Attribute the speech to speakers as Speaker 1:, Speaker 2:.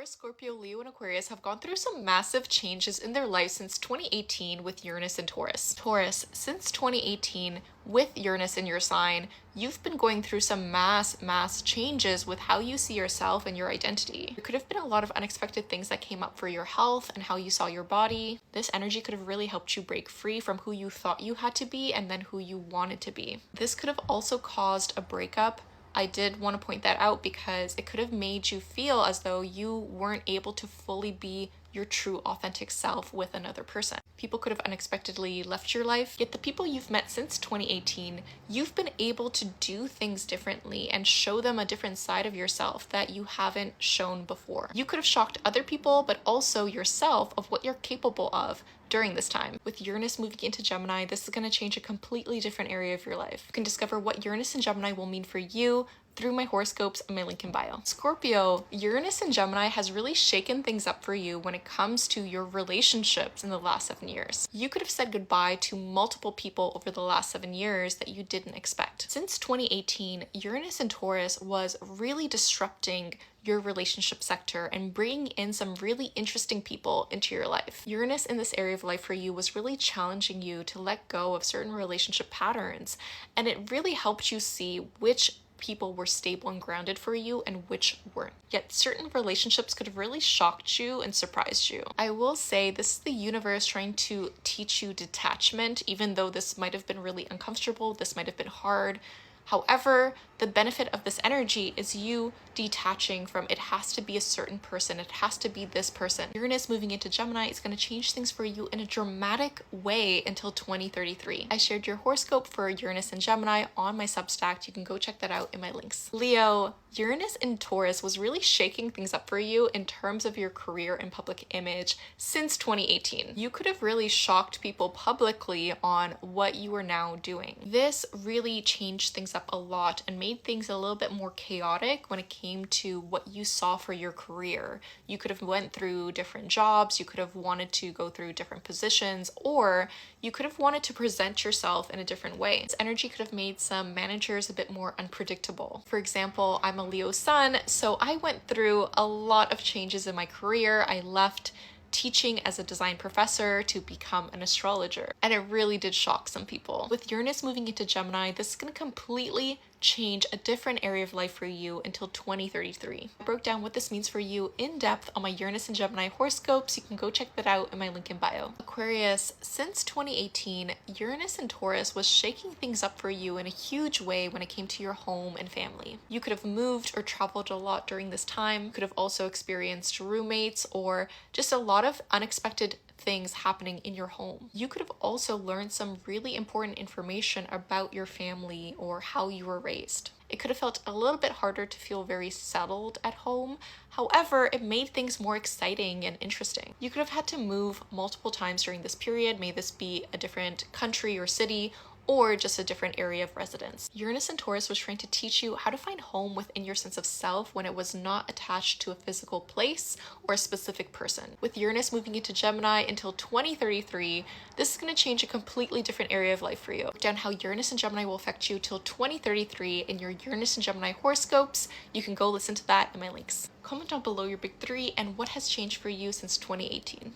Speaker 1: Taurus, Scorpio, Leo, and Aquarius have gone through some massive changes in their life since 2018 with Uranus and Taurus. Taurus, since 2018, with Uranus in your sign, you've been going through some mass changes with how you see yourself and your identity. There could have been a lot of unexpected things that came up for your health and how you saw your body. This energy could have really helped you break free from who you thought you had to be and then who you wanted to be. This could have also caused a breakup. I did want to point that out because it could have made you feel as though you weren't able to fully be your true authentic self with another person. People could have unexpectedly left your life, yet the people you've met since 2018, you've been able to do things differently and show them a different side of yourself that you haven't shown before. You could have shocked other people, but also yourself of what you're capable of during this time. With Uranus moving into Gemini, this is going to change a completely different area of your life. You can discover what Uranus and Gemini will mean for you through my horoscopes and my link in bio. Scorpio, Uranus in Gemini has really shaken things up for you when it comes to your relationships in the last 7 years. You could have said goodbye to multiple people over the last 7 years that you didn't expect. Since 2018, Uranus in Taurus was really disrupting your relationship sector and bringing in some really interesting people into your life. Uranus in this area of life for you was really challenging you to let go of certain relationship patterns, and it really helped you see which people were stable and grounded for you and which weren't. Yet certain relationships could have really shocked you and surprised you. I will say this is the universe trying to teach you detachment, even though this might have been really uncomfortable, this might have been hard. However, the benefit of this energy is you detaching from it has to be a certain person, it has to be this person. Uranus moving into Gemini is going to change things for you in a dramatic way until 2033. I shared your horoscope for Uranus and Gemini on my Substack. You can go check that out in my links. Leo, Uranus in Taurus was really shaking things up for you in terms of your career and public image since 2018. You could have really shocked people publicly on what you are now doing. This really changed things up a lot and made things a little bit more chaotic when it came to what you saw for your career. You could have went through different jobs, you could have wanted to go through different positions, or you could have wanted to present yourself in a different way. This energy could have made some managers a bit more unpredictable. For example, I'm a Leo sun, so I went through a lot of changes in my career. I left teaching as a design professor to become an astrologer, and it really did shock some people. With Uranus moving into Gemini, this is going to completely change a different area of life for you until 2033. I broke down what this means for you in depth on my Uranus and Gemini horoscopes. You can go check that out in my link in bio. Aquarius, since 2018, Uranus and Taurus was shaking things up for you in a huge way when it came to your home and family. You could have moved or traveled a lot during this time. You could have also experienced roommates or just a lot of unexpected things happening in your home. You could have also learned some really important information about your family or how you were raised. It could have felt a little bit harder to feel very settled at home. However, it made things more exciting and interesting. You could have had to move multiple times during this period. May this be a different country or city, or just a different area of residence. Uranus and Taurus was trying to teach you how to find home within your sense of self when it was not attached to a physical place or a specific person. With Uranus moving into Gemini until 2033, this is going to change a completely different area of life for you. Down how Uranus and Gemini will affect you till 2033 in your Uranus and Gemini horoscopes. You can go listen to that in my links. Comment down below your big three and what has changed for you since 2018.